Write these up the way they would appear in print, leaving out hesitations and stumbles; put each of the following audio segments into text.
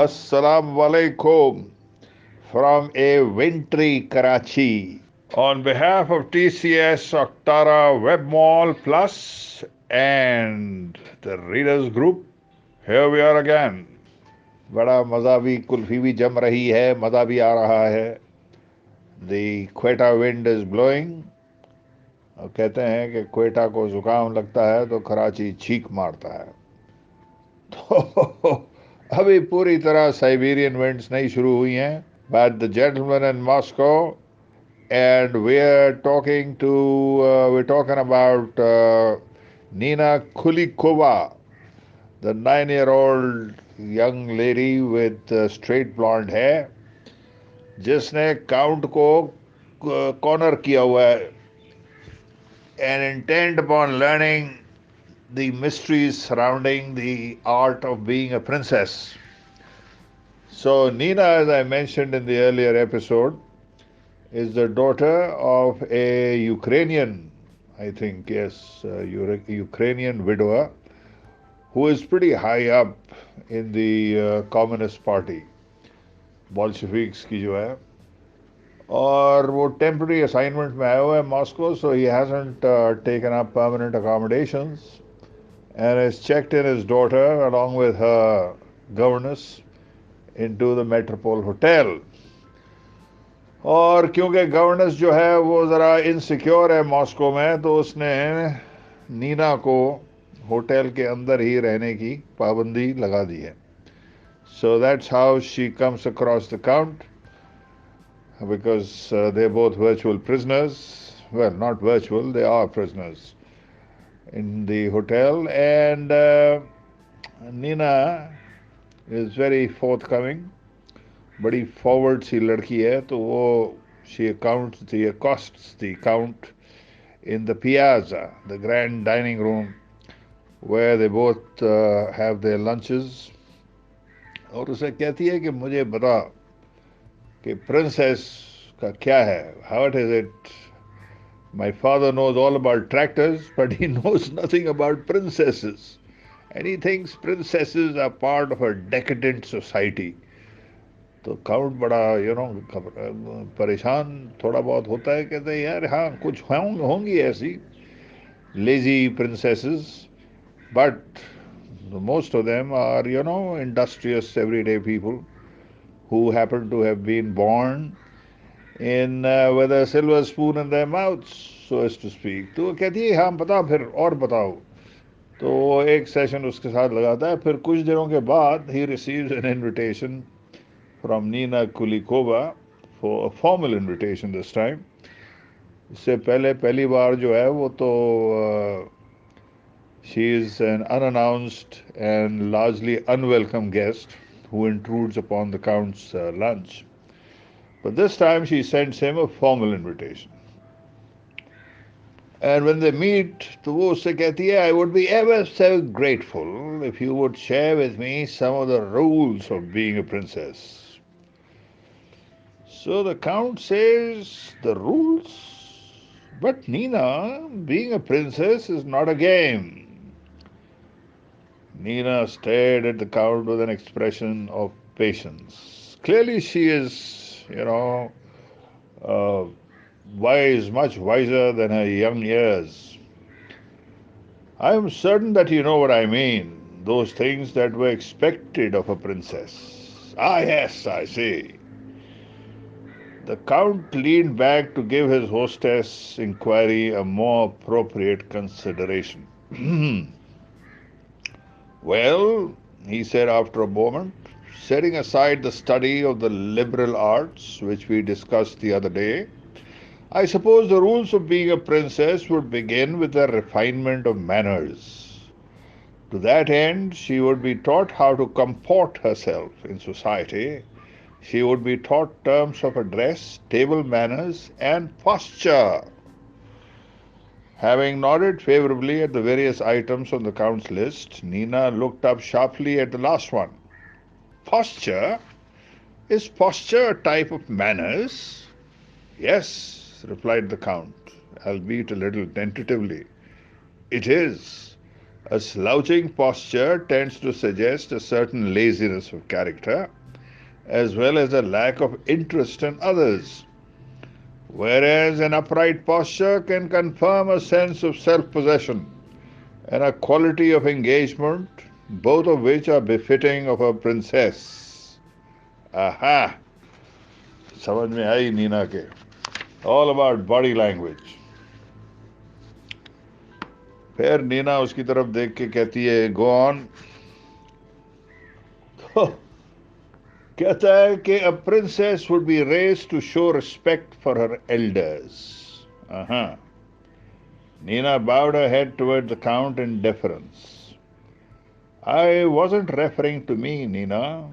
Assalamu alaikum from a wintry Karachi. On behalf of TCS Octara WebMall Plus and the Readers Group, here we are again. बड़ा मज़ा भी कुल्फी भी जम रही है, मज़ा भी आ रहा है. The Quetta wind is blowing. और कहते हैं कि क्वेटा को जुकाम लगता है तो कराची छींक मारता है. तो अभी पूरी तरह साइबेरियन विंड्स नहीं शुरू हुई हैं. But the gentleman in Moscow, and we're talking about Nina Kulikova, the 9-year-old young lady with straight blonde hair, जिसने काउंट को कॉर्नर किया हुआ है, and intent upon learning the mysteries surrounding the art of being a princess. So Nina, as I mentioned in the earlier episode, is the daughter of a Ukrainian, I think, yes, Ukrainian widower who is pretty high up in the Communist Party, Bolsheviks की जो है, और वो temporary assignment में आया हुआ है Moscow, so he hasn't taken up permanent accommodations and has checked in his daughter along with her governess into the Metropole Hotel. और क्योंकि गवर्नेंस जो है वो ज़रा इनसिक्योर है मॉस्को में, तो उसने नीना को होटल के अंदर ही रहने की पाबंदी लगा दी है. So that's how she comes across the Count, because they're both virtual prisoners. Well, not virtual, they are prisoners in the hotel, and Nina is very forthcoming. बड़ी forward सी लड़की है, तो वो she accosts the Count in the piazza, the grand dining room, where they both have their lunches. और उसे कहती है कि मुझे बता कि princess का क्या है, how is it? My father knows all about tractors, but he knows nothing about princesses, and he thinks princesses are part of a decadent society. तो काउंट बड़ा परेशान थोड़ा बहुत होता है. कहते हैं यार हाँ कुछ होंगी ऐसी lazy princesses, but most of them are industrious everyday people who happen to have been born in with a silver spoon in their mouths, so as to speak. तो वो कहती है हाँ बता फिर और बताओ. तो एक सेशन उसके साथ लगाता है. फिर कुछ दिनों के बाद he receives an invitation from Nina Kulikova for a formal invitation this time. इससे पहले पहली बार जो है वो तो she is an unannounced and largely unwelcome guest who intrudes upon the Count's lunch. But this time she sends him a formal invitation. And when they meet, तो वो उससे कहती है, I would be ever so grateful if you would share with me some of the rules of being a princess. So the Count says, the rules? But Nina, being a princess is not a game. Nina stared at the Count with an expression of patience. Clearly she is, wise, much wiser than her young years. I am certain that you know what I mean, those things that were expected of a princess. Ah, yes, I see. The Count leaned back to give his hostess' inquiry a more appropriate consideration. Well, he said after a moment, setting aside the study of the liberal arts which we discussed the other day, I suppose the rules of being a princess would begin with the refinement of manners. To that end, she would be taught how to comport herself in society. She would be taught terms of address, table manners, and posture. Having nodded favorably at the various items on the Count's list, Nina looked up sharply at the last one. Posture? Is posture a type of manners? Yes, replied the Count, albeit a little tentatively. It is. A slouching posture tends to suggest a certain laziness of character, as well as a lack of interest in others, whereas an upright posture can confirm a sense of self possession and a quality of engagement, both of which are befitting of a princess. Aha! समझ में आई नीना के. All about body language. फिर नीना उसकी तरफ देख के कहती है, गो ऑन. कहता है कि a princess would be raised to show respect for her elders. Uh-huh. Nina bowed her head toward the Count in deference. I wasn't referring to me, Nina.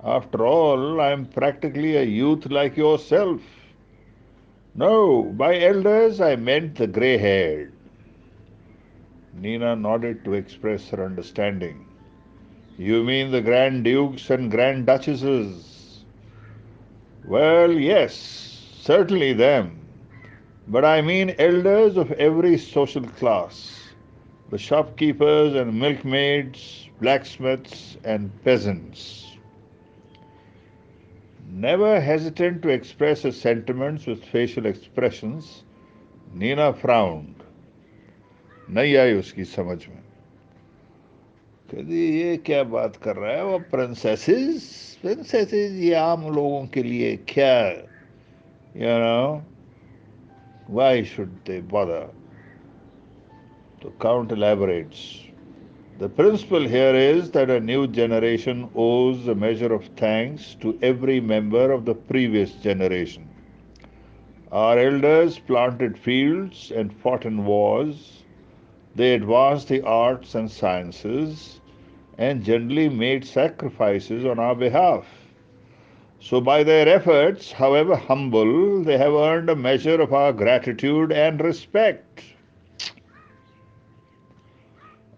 After all, I'm practically a youth like yourself. No, by elders I meant the grey-haired. Nina nodded to express her understanding. You mean the Grand Dukes and Grand Duchesses? Well, yes, certainly them. But I mean elders of every social class. The shopkeepers and milkmaids, blacksmiths and peasants. Never hesitant to express her sentiments with facial expressions, Nina frowned. नहीं आई उसकी समझ में. कहती ये क्या बात कर रहा है वो प्रिंसेसेस प्रिंसेसेस ये आम लोगों के लिए क्या you know why should they bother. The Count elaborates. The principle here is that a new generation owes a measure of thanks to every member of the previous generation. Our elders planted fields and fought in wars. They advanced the arts and sciences and generally made sacrifices on our behalf. So by their efforts, however humble, they have earned a measure of our gratitude and respect.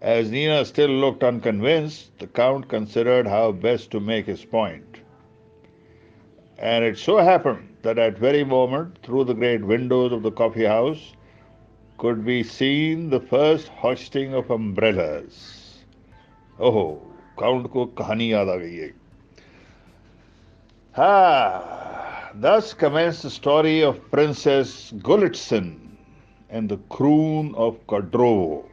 As Nina still looked unconvinced, the Count considered how best to make his point. And it so happened that at very moment, through the great windows of the coffee house, could be seen the first hoisting of umbrellas. Oh, Count को कहानी याद आ गई है. Thus commenced the story of Princess Golitsyn and the croon of Kodrovo.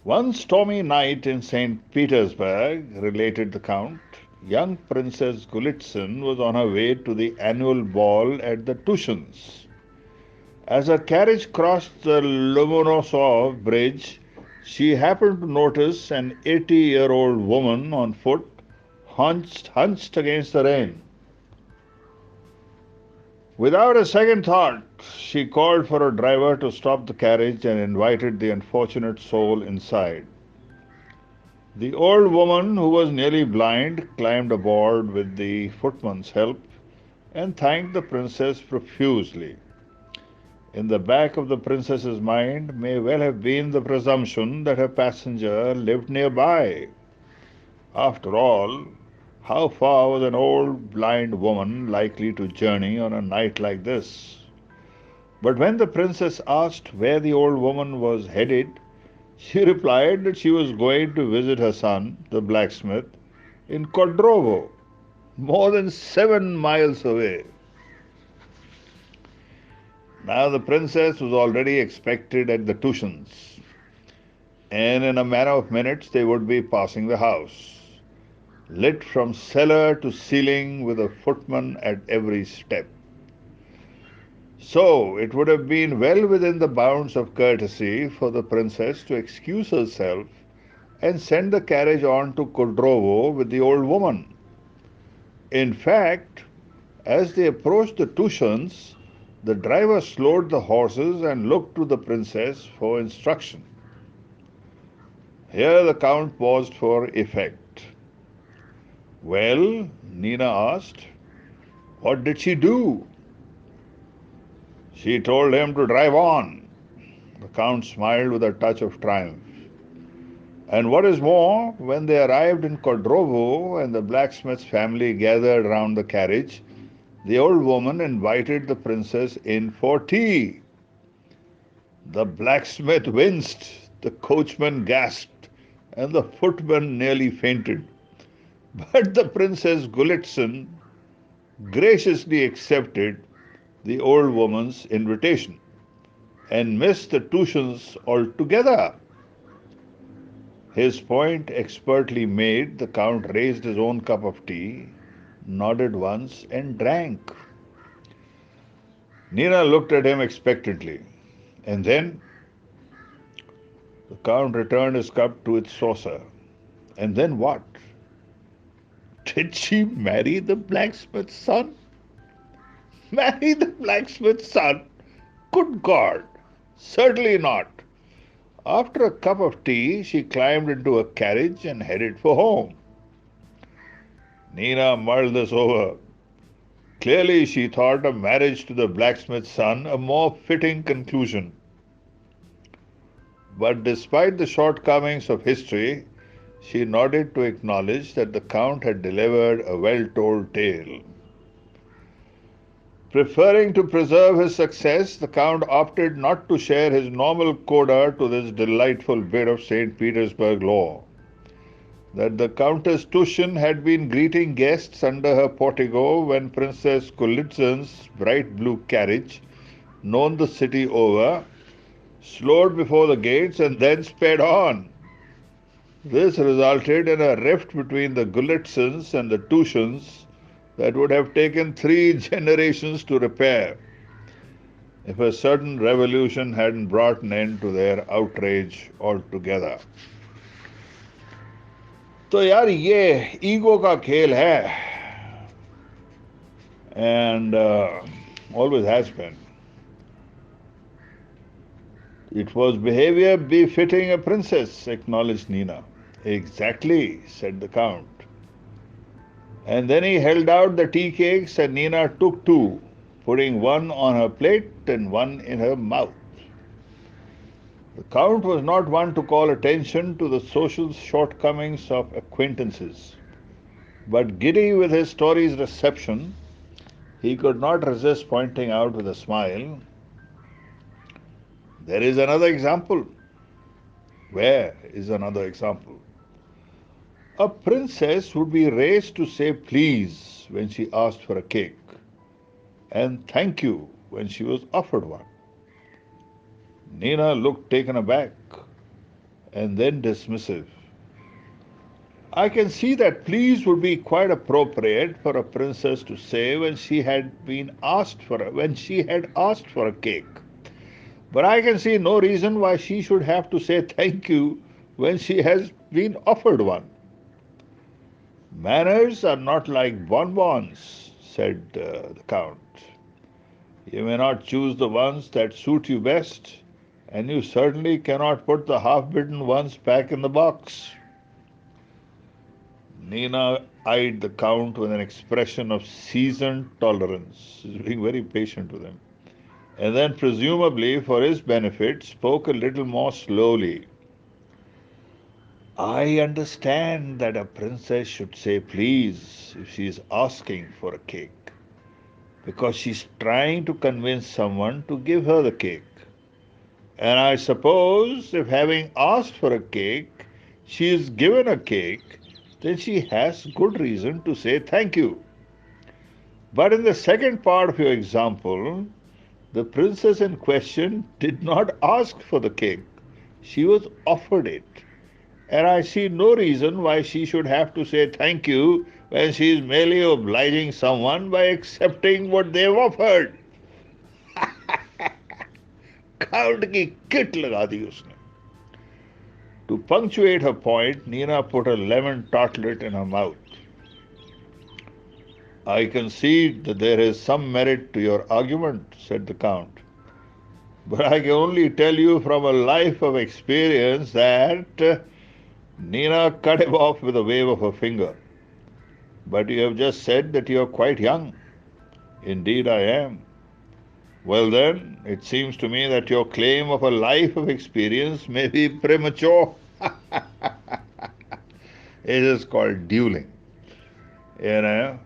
One stormy night in St. Petersburg, related the Count, young Princess Golitsyn was on her way to the annual ball at the Tushins. As her carriage crossed the Lomonosov bridge, she happened to notice an 80-year-old woman on foot hunched against the rain. Without a second thought, she called for a driver to stop the carriage and invited the unfortunate soul inside. The old woman, who was nearly blind, climbed aboard with the footman's help and thanked the princess profusely. In the back of the princess's mind may well have been the presumption that her passenger lived nearby. After all, how far was an old blind woman likely to journey on a night like this? But when the princess asked where the old woman was headed, she replied that she was going to visit her son, the blacksmith, in Kodrovo, more than 7 miles away. Now the princess was already expected at the Tushins, and in a matter of minutes they would be passing the house, lit from cellar to ceiling with a footman at every step. So it would have been well within the bounds of courtesy for the princess to excuse herself and send the carriage on to Kodrovo with the old woman. In fact, as they approached the Tushins, the driver slowed the horses and looked to the princess for instruction. Here the Count paused for effect. Well, Nina asked, what did she do? She told him to drive on. The Count smiled with a touch of triumph. And what is more, when they arrived in Kodrovo and the blacksmith's family gathered round the carriage, the old woman invited the princess in for tea. The blacksmith winced, The coachman gasped, and the footman nearly fainted. But the Princess Gulitson graciously accepted the old woman's invitation and missed the tuitions altogether. His point expertly made, the Count raised his own cup of tea, nodded once, and drank. Nina looked at him expectantly, and then the Count returned his cup to its saucer. And then what? Did she marry the blacksmith's son? Marry the blacksmith's son? Good God! Certainly not. After a cup of tea, she climbed into a carriage and headed for home. Nina mulled this over. Clearly, she thought a marriage to the blacksmith's son a more fitting conclusion. But despite the shortcomings of history, she nodded to acknowledge that the Count had delivered a well-told tale. Preferring to preserve his success, the Count opted not to share his normal coda to this delightful bit of St. Petersburg lore. That the Countess Tushin had been greeting guests under her portico when Princess Golitsyn's bright blue carriage, known the city over, slowed before the gates and then sped on. This resulted in a rift between the Golitsyns and the Tushins that would have taken 3 generations to repair if a sudden revolution hadn't brought an end to their outrage altogether. तो यार ये ego का खेल है and always has been. It was behavior befitting a princess, acknowledged Nina. Exactly, said the Count. And then he held out the tea cakes and Nina took 2, putting one on her plate and one in her mouth. The Count was not one to call attention to the social shortcomings of acquaintances, but giddy with his story's reception, he could not resist pointing out with a smile, there is another example. Where is another example? A princess would be raised to say please when she asked for a cake, and thank you when she was offered one. Nina looked taken aback and then dismissive. I can see that please would be quite appropriate for a princess to say when she had asked for a cake. But I can see no reason why she should have to say thank you when she has been offered one. Manners are not like bonbons, said the Count. You may not choose the ones that suit you best, and you certainly cannot put the half-bitten ones back in the box. Nina eyed the Count with an expression of seasoned tolerance. She was being very patient with him. And then, presumably for his benefit, spoke a little more slowly. I understand that a princess should say please if she is asking for a cake, because she's trying to convince someone to give her the cake. And I suppose if having asked for a cake, she is given a cake, then she has good reason to say thank you. But in the second part of your example, the princess in question did not ask for the cake. She was offered it. And I see no reason why she should have to say thank you when she is merely obliging someone by accepting what they have offered. Count की kit लगा दी उसने. To punctuate her point, Nina put a lemon tartlet in her mouth. I concede that there is some merit to your argument, said the Count. But I can only tell you from a life of experience that Nina cut him off with a wave of her finger. But you have just said that you are quite young. Indeed I am. Well then, it seems to me that your claim of a life of experience may be premature. It is called dueling. You know?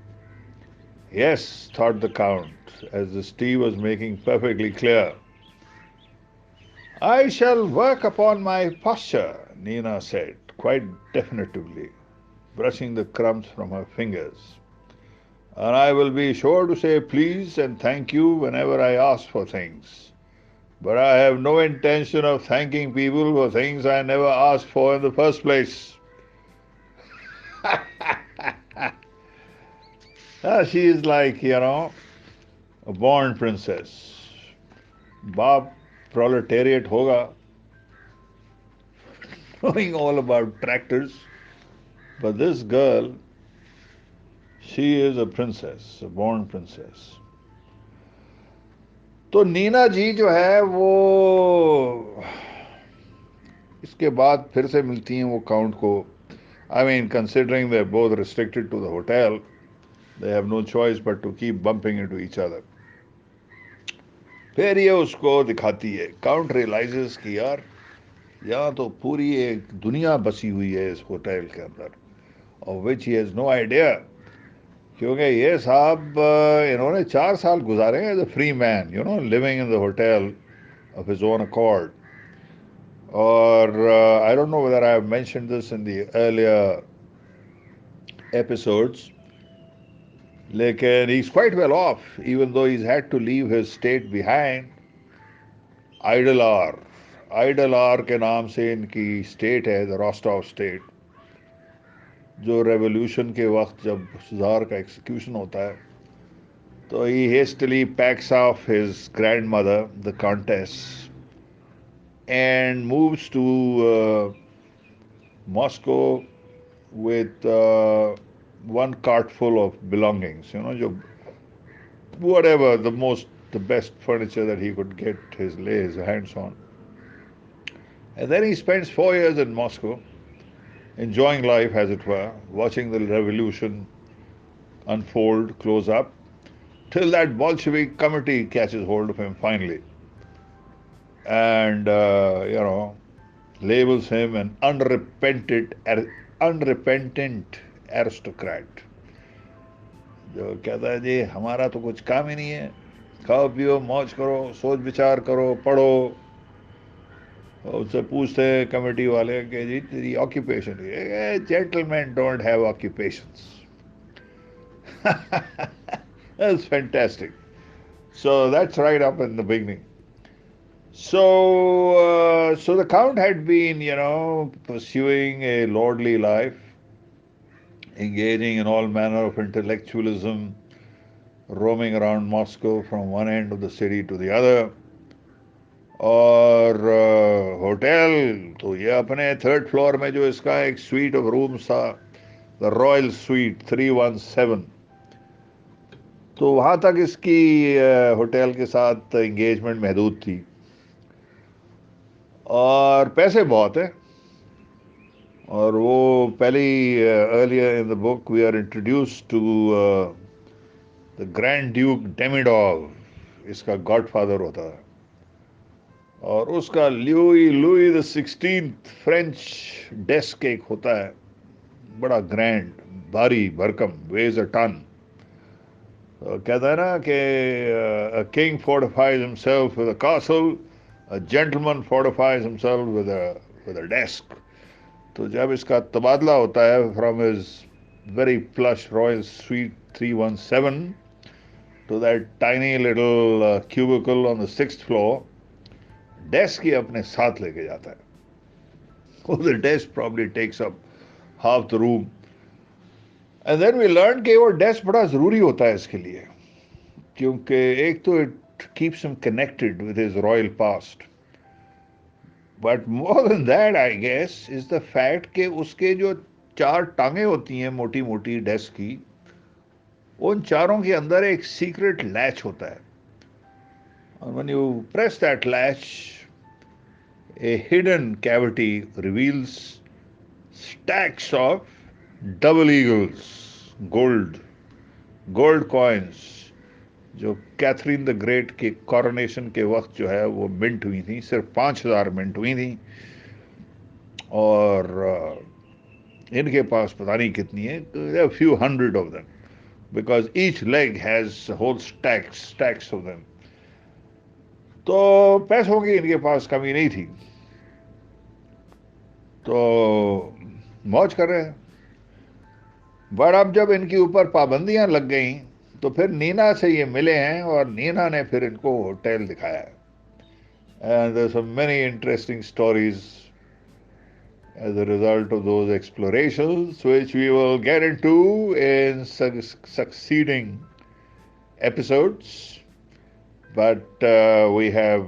Yes, thought the Count, as the tea was making perfectly clear. I shall work upon my posture, Nina said, quite definitively, brushing the crumbs from her fingers. And I will be sure to say please and thank you whenever I ask for things. But I have no intention of thanking people for things I never asked for in the first place. She is like, a born princess. Baap proletariat hoga, knowing all about tractors. But this girl, she is a princess, a born princess. तो नीना जी जो है वो इसके बाद फिर से मिलती हैं वो काउंट को. I mean, considering they're both restricted to the hotel, they have no choice but to keep bumping into each other. फिर ये उसको दिखाती है. काउंट रियलाइजेस कि यार यहाँ तो पूरी एक दुनिया बसी हुई है इस होटल के अंदर, of which he has no idea. क्योंकि ये साहब इन्होंने 4 साल गुजारे हैं as a free man, living in the hotel of his own accord. Or I don't know whether I have mentioned this in the earlier episodes, lekin he's quite well off, even though he's had to leave his state behind. Idle Hour, Idle Hour के नाम से इनकी state है, the रोस्टॉव state, जो revolution के वक्त जब jar का एग्जीक्यूशन होता है तो he hastily packs off his grandmother, the countess, and moves to Moscow with one cart full of belongings, whatever the best furniture that he could lay his hands on. And then he spends 4 years in Moscow, enjoying life, as it were, watching the revolution unfold close up, till that Bolshevik committee catches hold of him finally, and labels him an unrepentant aristocrat. जो कहता है जी हमारा तो कुछ काम ही नहीं है, खाओ पियो मौज करो, सोच विचार करो, पढ़ो. उससे पूछते हैं कमेटी वाले कि जी तेरी ऑक्यूपेशन है. Gentleman don't have occupations. That's fantastic. So that's right up in the beginning. So the Count had been, pursuing a lordly life, engaging in all manner of intellectualism, roaming around Moscow from one end of the city to the other. और hotel तो ये अपने third floor में जो इसका एक sweet of rooms था, the royal sweet 317, तो वहाँ तक इसकी होटल के साथ एंगेजमेंट महदूद थी. और पैसे बहुत है. और वो पहली earlier in the book we are introduce to the grand duke Demidov, इसका गॉडफादर होता है. और उसका Louis the 16th French desk एक होता है, बड़ा ग्रैंड, भारी भरकम, वेज अ टन. कहता है ना कि a king fortifies himself with a castle, a gentleman fortifies himself with a desk. तो जब इसका तबादला होता है from his very plush royal suite 317 to that tiny little cubicle on the 6th floor, desk ही अपने साथ लेके जाता है. Oh, the desk probably takes up half the room. And then we learned कि वो desk बड़ा ज़रूरी होता है इसके लिए, क्योंकि एक तो it keeps him connected with his royal past. But more than that, I guess, is the fact कि उसके जो 4 टांगे होती हैं मोटी मोटी डेस्क की, उन चारों के अंदर एक सीक्रेट लैच होता है. And when you press that latch, a hidden cavity reveals stacks of double eagles, gold coins, जो कैथरीन द ग्रेट के कॉरोनेशन के वक्त जो है वो मिंट हुई थी. सिर्फ 5,000 मिंट हुई थी. और इनके पास पता नहीं कितनी है, a few hundred of them, because each leg has whole stacks of them. तो पैसों की इनके पास कमी नहीं थी, तो मौज कर रहे हैं। बट अब जब इनके ऊपर पाबंदियां लग गई तो फिर नीना से ये मिले हैं और नीना ने फिर इनको होटल दिखाया है। And there some many interesting stories as a result of those explorations, which we will get into in succeeding episodes. But we have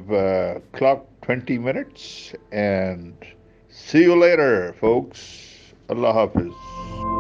clocked 20 minutes, and see you later, folks. Allah Hafiz.